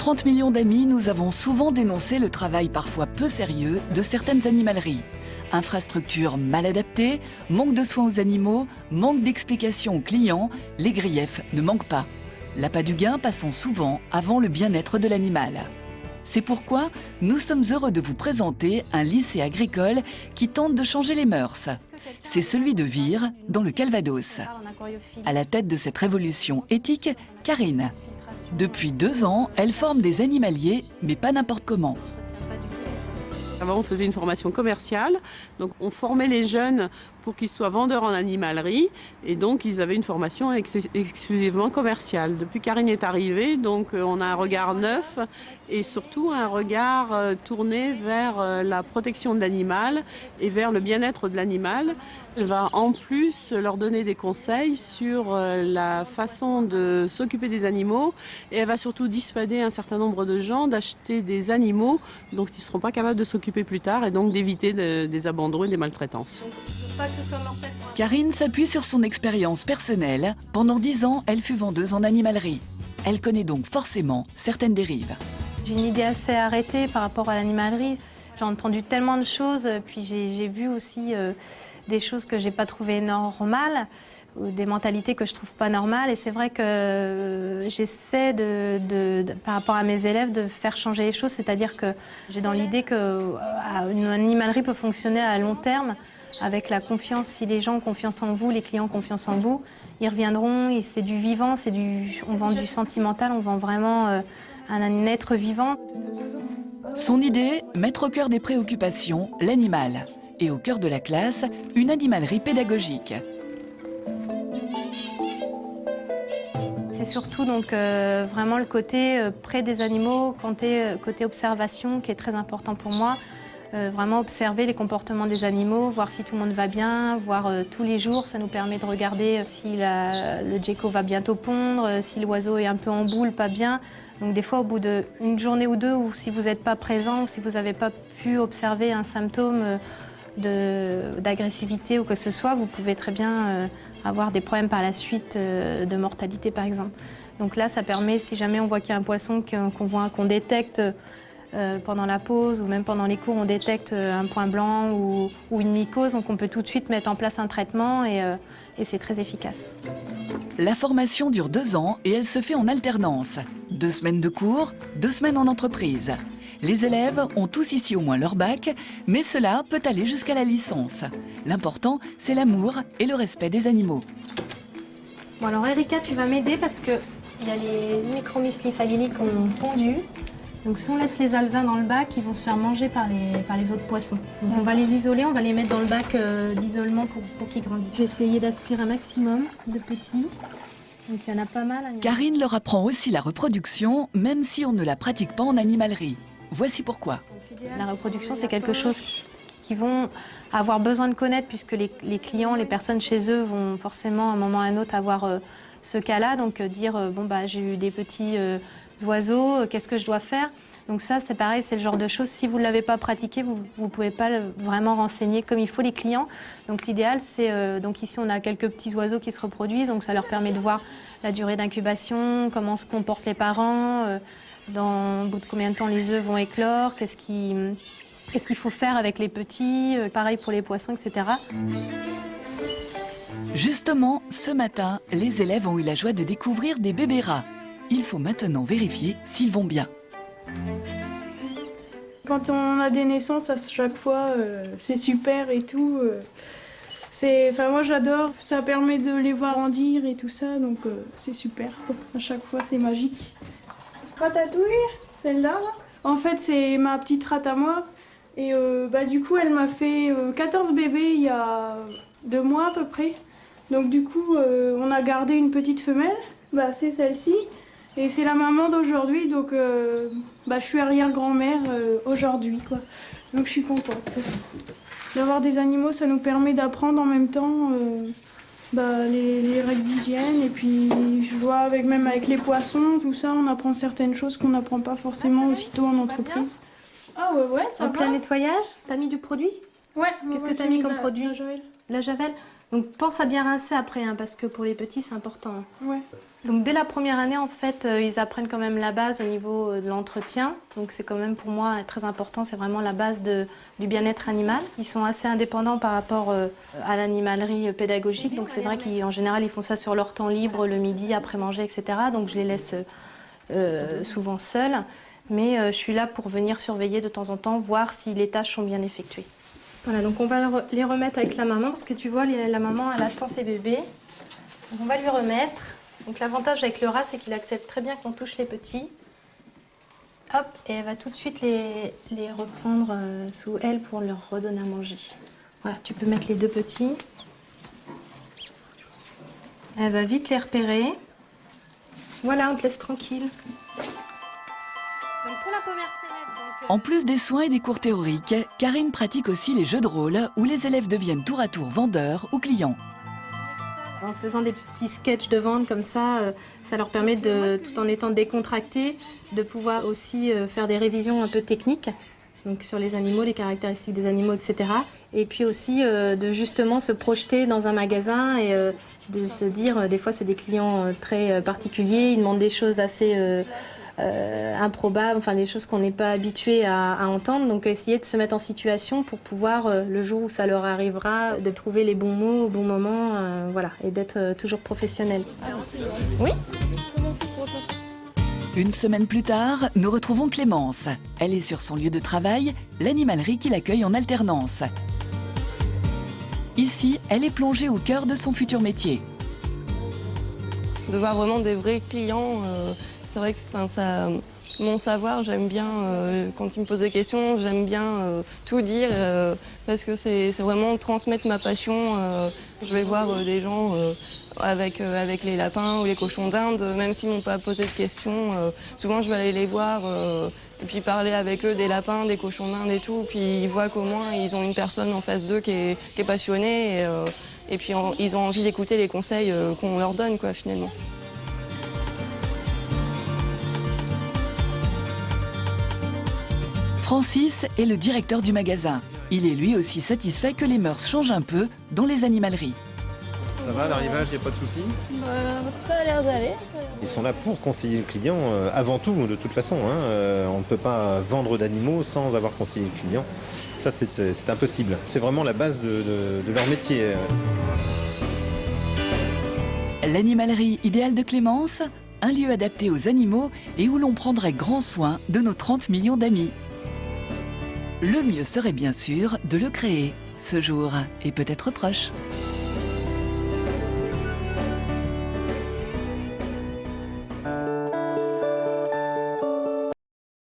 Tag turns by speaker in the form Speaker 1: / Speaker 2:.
Speaker 1: 30 millions d'amis, nous avons souvent dénoncé le travail parfois peu sérieux de certaines animaleries. Infrastructures mal adaptées, manque de soins aux animaux, manque d'explications aux clients, les griefs ne manquent pas. L'appât du gain passant souvent avant le bien-être de l'animal. C'est pourquoi nous sommes heureux de vous présenter un lycée agricole qui tente de changer les mœurs. C'est celui de Vire, dans le Calvados. À la tête de cette révolution éthique, Karine. Depuis 2 ans, elle forme des animaliers, mais pas n'importe comment.
Speaker 2: Avant, on faisait une formation commerciale, donc on formait les jeunes pour qu'ils soient vendeurs en animalerie, et donc ils avaient une formation exclusivement commerciale. Depuis Karine est arrivée, donc on a un regard neuf et surtout un regard tourné vers la protection de l'animal et vers le bien-être de l'animal. Elle va en plus leur donner des conseils sur la façon de s'occuper des animaux, et elle va surtout dissuader un certain nombre de gens d'acheter des animaux dont ils ne seront pas capables de s'occuper plus tard, et donc d'éviter des abandons et des maltraitances.
Speaker 1: Karine s'appuie sur son expérience personnelle. Pendant 10 ans, elle fut vendeuse en animalerie. Elle connaît donc forcément certaines dérives.
Speaker 3: J'ai une idée assez arrêtée par rapport à l'animalerie. J'ai entendu tellement de choses, puis j'ai vu aussi des choses que j'ai pas trouvées normales, ou des mentalités que je trouve pas normales. Et c'est vrai que j'essaie par rapport à mes élèves, de faire changer les choses. C'est-à-dire que j'ai dans l'idée qu'une animalerie peut fonctionner à long terme avec la confiance. Si les gens ont confiance en vous, les clients ont confiance en vous, ils reviendront. C'est du vivant, on vend du sentimental, on vend vraiment un être vivant.
Speaker 1: Son idée, mettre au cœur des préoccupations l'animal. Et au cœur de la classe, une animalerie pédagogique.
Speaker 3: C'est surtout donc vraiment le côté près des animaux, côté observation qui est très important pour moi. Vraiment observer les comportements des animaux, voir si tout le monde va bien, voir tous les jours. Ça nous permet de regarder si le gecko va bientôt pondre, si l'oiseau est un peu en boule, pas bien. Donc des fois, au bout d'une journée ou deux, ou si vous n'êtes pas présent, ou si vous n'avez pas pu observer un symptôme d'agressivité ou que ce soit, vous pouvez très bien avoir des problèmes par la suite de mortalité, par exemple. Donc là, ça permet, si jamais on voit qu'il y a un poisson qu'on détecte pendant la pause ou même pendant les cours, on détecte un point blanc ou une mycose, donc on peut tout de suite mettre en place un traitement et c'est très efficace.
Speaker 1: La formation dure 2 ans et elle se fait en alternance. 2 semaines de cours, 2 semaines en entreprise. Les élèves ont tous ici au moins leur bac, mais cela peut aller jusqu'à la licence. L'important, c'est l'amour et le respect des animaux.
Speaker 3: Bon alors Erika, tu vas m'aider parce qu'il y a les Micromysli fagini qui ont pondu. Donc si on laisse les alevins dans le bac, ils vont se faire manger par les autres poissons. Donc on va les isoler, on va les mettre dans le bac d'isolement pour qu'ils grandissent. Je vais essayer d'aspirer un maximum de petits. Donc il y en a pas mal.
Speaker 1: Karine leur apprend aussi la reproduction, même si on ne la pratique pas en animalerie. Voici pourquoi.
Speaker 3: La reproduction, c'est quelque chose qu'ils vont avoir besoin de connaître puisque les clients, les personnes chez eux vont forcément à un moment ou à un autre avoir ce cas-là. Donc dire, bon bah j'ai eu des petits oiseaux, qu'est-ce que je dois faire? Donc ça, c'est pareil, c'est le genre de choses, si vous ne l'avez pas pratiqué, vous ne pouvez pas vraiment renseigner comme il faut les clients. Donc l'idéal, c'est, donc ici on a quelques petits oiseaux qui se reproduisent, donc ça leur permet de voir la durée d'incubation, comment se comportent les parents, au bout de combien de temps les œufs vont éclore, qu'est-ce qu'il faut faire avec les petits, pareil pour les poissons, etc.
Speaker 1: Justement, ce matin, les élèves ont eu la joie de découvrir des bébés rats. Il faut maintenant vérifier s'ils vont bien.
Speaker 4: Quand on a des naissances à chaque fois, c'est super et tout. Moi j'adore, ça permet de les voir grandir et tout ça, donc c'est super. À chaque fois c'est magique. Ratatouille, celle-là, en fait c'est ma petite rate à moi. Et du coup elle m'a fait 14 bébés il y a 2 mois à peu près. Donc du coup on a gardé une petite femelle, c'est celle-ci. Et c'est la maman d'aujourd'hui, donc je suis arrière-grand-mère aujourd'hui, quoi. Donc je suis contente. D'avoir des animaux, ça nous permet d'apprendre en même temps les règles d'hygiène. Et puis je vois même avec les poissons, tout ça, on apprend certaines choses qu'on n'apprend pas forcément aussitôt en entreprise. Ah ouais, ça va.
Speaker 3: En plein nettoyage, t'as mis du produit?
Speaker 4: Ouais.
Speaker 3: Qu'est-ce que t'as mis comme produit?
Speaker 4: La javel.
Speaker 3: La javel. Donc pense à bien rincer après, hein, parce que pour les petits, c'est important.
Speaker 4: Ouais.
Speaker 3: Donc dès la première année, en fait, ils apprennent quand même la base au niveau de l'entretien. Donc c'est quand même pour moi très important, c'est vraiment la base du bien-être animal. Ils sont assez indépendants par rapport à l'animalerie pédagogique. Donc c'est vrai qu'en général, ils font ça sur leur temps libre, le midi, après manger, etc. Donc je les laisse souvent seuls. Mais je suis là pour venir surveiller de temps en temps, voir si les tâches sont bien effectuées. Voilà, donc on va les remettre avec la maman, parce que tu vois, la maman, elle attend ses bébés. Donc on va lui remettre. Donc l'avantage avec le rat, c'est qu'il accepte très bien qu'on touche les petits. Hop, et elle va tout de suite les reprendre sous elle pour leur redonner à manger. Voilà, tu peux mettre les 2 petits. Elle va vite les repérer. Voilà, on te laisse tranquille. Donc pour la première scénette,
Speaker 1: En plus des soins et des cours théoriques, Karine pratique aussi les jeux de rôle où les élèves deviennent tour à tour vendeurs ou clients.
Speaker 3: En faisant des petits sketchs de vente comme ça, ça leur permet, tout en étant décontractés, de pouvoir aussi faire des révisions un peu techniques, donc sur les animaux, les caractéristiques des animaux, etc. Et puis aussi de justement se projeter dans un magasin et de se dire, des fois c'est des clients très particuliers, ils demandent des choses assez improbables, enfin des choses qu'on n'est pas habitué à entendre. Donc essayer de se mettre en situation pour pouvoir, le jour où ça leur arrivera, de trouver les bons mots au bon moment, voilà, et d'être toujours professionnel.
Speaker 5: Oui.
Speaker 1: Une semaine plus tard, nous retrouvons Clémence. Elle est sur son lieu de travail, l'animalerie qui l'accueille en alternance. Ici, elle est plongée au cœur de son futur métier.
Speaker 5: De voir vraiment des vrais clients, c'est vrai que ça, mon savoir, j'aime bien, quand ils me posent des questions, j'aime bien tout dire, parce que c'est vraiment transmettre ma passion. Je vais voir des gens avec les lapins ou les cochons d'Inde, même s'ils m'ont pas posé de questions, souvent je vais aller les voir et puis parler avec eux des lapins, des cochons d'Inde et tout, puis ils voient qu'au moins ils ont une personne en face d'eux qui est passionnée et puis ils ont envie d'écouter les conseils qu'on leur donne, quoi, finalement.
Speaker 1: Francis est le directeur du magasin. Il est lui aussi satisfait que les mœurs changent un peu dans les animaleries.
Speaker 6: Ça va, l'arrivage, il n'y a pas de souci?
Speaker 5: Ça a l'air d'aller.
Speaker 6: Ils sont là pour conseiller le client avant tout, de toute façon. On ne peut pas vendre d'animaux sans avoir conseillé le client. Ça, c'est impossible. C'est vraiment la base de leur métier.
Speaker 1: L'animalerie idéale de Clémence, un lieu adapté aux animaux et où l'on prendrait grand soin de nos 30 millions d'amis. Le mieux serait bien sûr de le créer. Ce jour est peut-être proche.